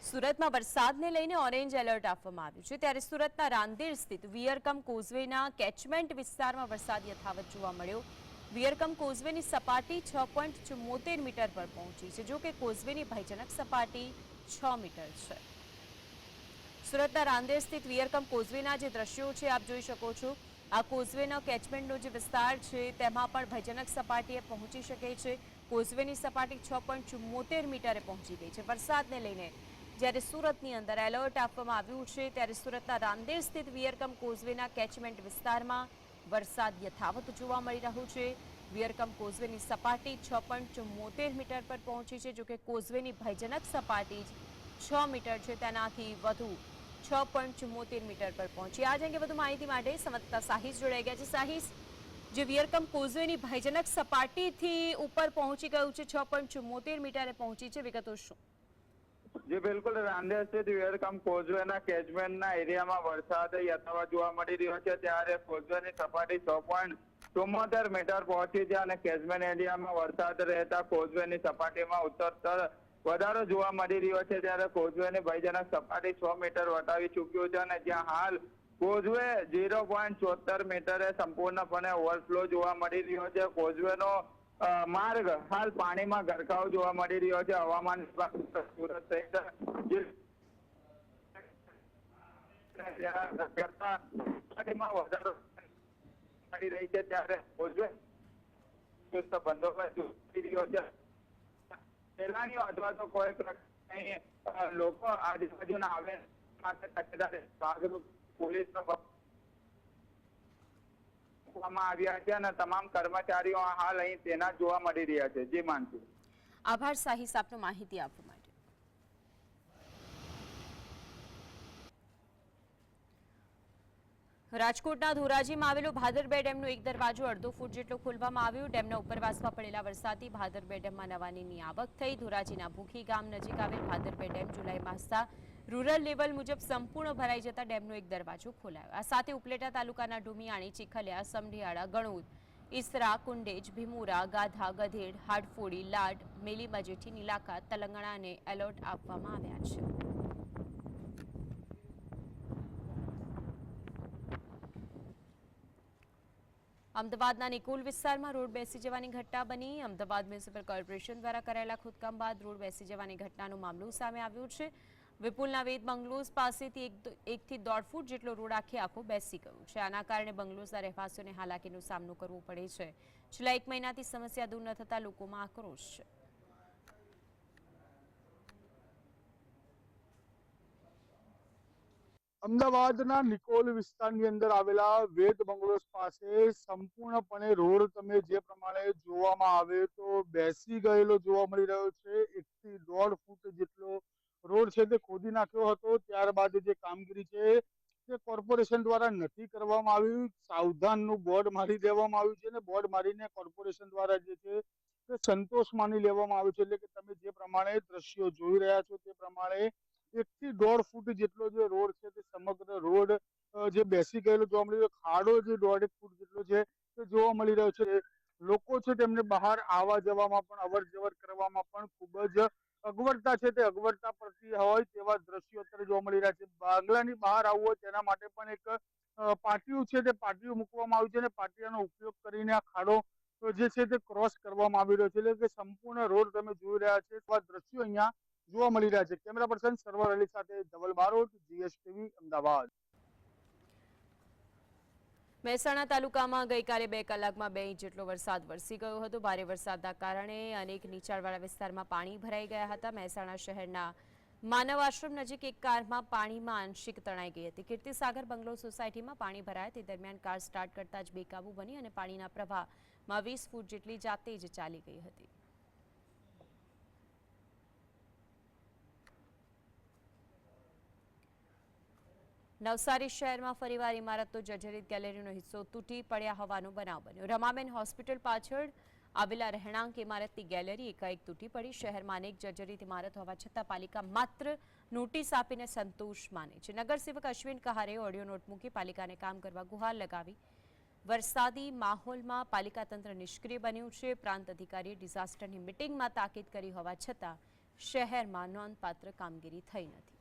સુરતમાં વરસાદને લઈને ઓરેન્જ એલર્ટ આપવામાં આવ્યું છે ત્યારે સુરતના રાંદેર સ્થિત વિયરકમ કોઝવેના કેચમેન્ટ વિસ્તારમાં વરસાદ યથાવત જોવા મળ્યો। વિયરકમ કોઝવેની સપાટી 6.74 મીટર પર પહોંચી છે, જો કે કોઝવેની ભયજનક સપાટી 6 મીટર છે। સુરતના રાંદેર સ્થિત વિયરકમ કોઝવેના જે દ્રશ્યો છે આપ જોઈ શકો છો। આ કોઝવેનો કેચમેન્ટનો જે વિસ્તાર છે તેમાં પણ ભયજનક સપાટીએ પહોંચી શકે છે। કોઝવેની સપાટી 6.74 મીટરે પહોંચી ગઈ છે। વરસાદને લઈને જ્યારે સુરતની અંદર એલર્ટ આપવામાં આવ્યું છે ત્યારે સુરતના રાંદેર સ્થિત વિયરકમ કોઝવેના કેચમેન્ટ વિસ્તારમાં વરસાદ યથાવત જોવા મળી રહ્યો છે। વિયરકમ કોઝવેની સપાટી 6.74 મીટર પર પહોંચી છે, જોકે કોઝવેની ભયજનક સપાટી 6 મીટર છે, તેનાથી વધુ 6.74 મીટર પર પહોંચી। આ અંગે વધુ માહિતી માટે સંવાદદાતા સાહિસ જોડાઈ ગયા છે। સાહિસ, જે વિયરકમ કોઝવેની ભયજનક સપાટીથી ઉપર પહોંચી ગયું છે, 6.74 મીટરે પહોંચી છે, વિગતો શું? जी बिल्कुल, रांदेर स्थित वियरकम कोजवेना केचमेन्टना एरियामां वरसाद यथावत जोवा मळी रह्यो छे। त्यारे कोजवेनी सपाटी 6.74 मीटर पहोंची છે અને કેચમેન્ટ એરિયામાં વરસાદ રહેતા કોઝવેની સપાટીમાં ઉત્તરોત્તર વધારો જોવા મળી રહ્યો છે। ત્યારે કોઝવેની ભયજનક સપાટી 6 મીટર વટાવી ચૂક્યું છે અને જ્યાં હાલ કોઝવે 0.74 મીટરે સંપૂર્ણપણે ઓવરફ્લો જોવા મળી રહ્યો છે। કોઝવેનો માર્ગ હાલ પાણીમાં ગરકાવ જોવા મળી રહ્યો છે। હવામાન વિભાગ સુરત સહિત વધારો મળી રહી છે ત્યારે કોઝવે બંદોબસ્ત રહ્યો છે। સહેલાણીઓ અથવા તો કોઈ પ્રકારની લોકો આજુબાજુના આવે માટે તકેદારી ભાગરૂપ પોલીસનો આવ્યા છે અને તમામ કર્મચારીઓ હાલ અહીં તૈનાત જોવા મળી રહ્યા છે। જી માનસી। આભાર સાહિસ, આપનો માહિતી આપવા માટે। રાજકોટના ધોરાજીમાં આવેલો ભાદર બે ડેમનો એક દરવાજો અડધો ફૂટ જેટલો ખોલવામાં આવ્યો। ડેમના ઉપરવાસમાં પડેલા વરસાદથી ભાદર બે ડેમમાં નવાનીની આવક થઈ। ધોરાજીના ભૂખી ગામ નજીક આવેલ ભાદર બે ડેમ જુલાઈ માસના રૂરલ લેવલ મુજબ સંપૂર્ણ ભરાઈ જતા ડેમનો એક દરવાજો ખોલાયો। આ સાથે ઉપલેટા તાલુકાના ડુમિયાણી, ચીખલિયા, સમઢિયાળા, ગણોદ, ઈસરા, કુંડેજ, ભીમુરા, ગાધા, ગધેડ, હાડફોડી, લાડ, મેલી મજેઠી, નીલાકાત, તલંગણાને એલર્ટ આપવામાં આવ્યા છે। અમદાવાદના નિકોલ વિસ્તારમાં રોડ બેસી જવાની ઘટના બની। અમદાવાદ મ્યુનિસિપલ કોર્પોરેશન દ્વારા કરાયેલા ખોદકામ બાદ રોડ બેસી જવાની ઘટનાનો મામલો સામે આવ્યો છે। વિપુલના વેદ બંગલોઝ પાસેથી 1 થી 1.5 ફૂટ જેટલો રોડ આખો બેસી ગયો છે। આના કારણે બંગલોઝના રહેવાસીઓને હાલાકીનો સામનો કરવો પડે છે। છેલ્લા 1 મહિનાથી સમસ્યા દૂર ન થતા લોકોમાં આક્રોશ છે। અમદાવાદના નિકોલ વિસ્તારની અંદર આવેલા વેદ બંગલોઝ પાસે સંપૂર્ણપણે રોડ તમે જે પ્રમાણે જોવામાં આવે તો બેસી ગયેલો જોવા મળી રહ્યો છે। 1 થી 1.5 ફૂટ જેટલો રોડ છે તે ખોદી નાખ્યો હતો। ત્યારબાદ જે કામગીરી છે તે કોર્પોરેશન દ્વારા નથી કરવામાં આવી। સાવધાનનું બોર્ડ મારી દેવામાં આવ્યું છે અને બોર્ડ મારીને કોર્પોરેશન દ્વારા જે છે તે સંતોષ માની લેવામાં આવ્યો છે। એટલે કે તમે જે પ્રમાણે દ્રશ્યો જોઈ રહ્યા છો તે પ્રમાણે 1 થી 1.5 ફૂટ જેટલો જે રોડ છે તે સમગ્ર રોડ જે બેસી ગયેલો જોવા મળી રહ્યો। ખાડો જે 1.5 ફૂટ જેટલો છે તે જોવા મળી રહ્યો છે। લોકો છે તેમને બહાર આવવા જવામાં પણ અવર જવર કરવામાં પણ ખૂબ જ અગવડતા છે તે અગવડતા પડતી હોય તેવા દ્રશ્યો અત્યારે જોવા મળી રહ્યા છે। બાંગ્લાની બહાર આવવું હોય તેના માટે પણ એક પાટિયું છે તે પાટિયું મૂકવામાં આવ્યું છે અને પાટિયાનો ઉપયોગ કરીને આ ખાડો જે છે તે ક્રોસ કરવામાં આવી રહ્યો છે। એટલે કે સંપૂર્ણ રોડ તમે જોઈ રહ્યા છો એવા દ્રશ્યો અહીંયા જોવા મળી રહ્યા છે। કેમેરા પર્સન સરવર અલી સાથે ધવલ બારોટ, GSTV, અમદાવાદ। મહેસાણા તાલુકામાં ગઈકાલે 2 કલાકમાં 2 ઇંચ જેટલો વરસાદ વરસી ગયો હતો। ભારે વરસાદના કારણે અનેક નીચાણવાળા વિસ્તારમાં પાણી ભરાઈ ગયા હતા। મહેસાણા શહેરના માનવ આશ્રમ નજીક એક કારમાં પાણીમાં આંશિક તણાઈ ગઈ હતી। કીર્તિસાગર બંગલો સોસાયટીમાં પાણી ભરાયા તે દરમિયાન કાર સ્ટાર્ટ કરતા જ બેકાબૂ બની અને પાણીના પ્રવાહમાં 20 ફૂટ જેટલી જાતે જ ચાલી ગઈ હતી। નવસારી શહેરમાં ફરીવાર ઇમારતનો જર્જરિત ગેલેરીનો હિસ્સો તૂટી પડ્યા હોવાનો બનાવ બન્યો। રમાબેન હોસ્પિટલ પાછળ આવેલા રહેણાંક ઇમારતની ગેલેરી એકાએક તૂટી પડી। શહેરમાં અનેક જર્જરિત ઇમારત હોવા છતાં પાલિકા માત્ર નોટિસ આપીને સંતોષ માને છે। નગરસેવક અશ્વિન કહારે ઓડિયો નોટ મૂકી પાલિકાને કામ કરવા ગુહાર લગાવી। વરસાદી માહોલમાં પાલિકા તંત્ર નિષ્ક્રિય બન્યું છે। પ્રાંત અધિકારીએ ડિઝાસ્ટરની મિટિંગમાં તાકીદ કરી હોવા છતાં શહેરમાં નોંધપાત્ર કામગીરી થઈ નથી.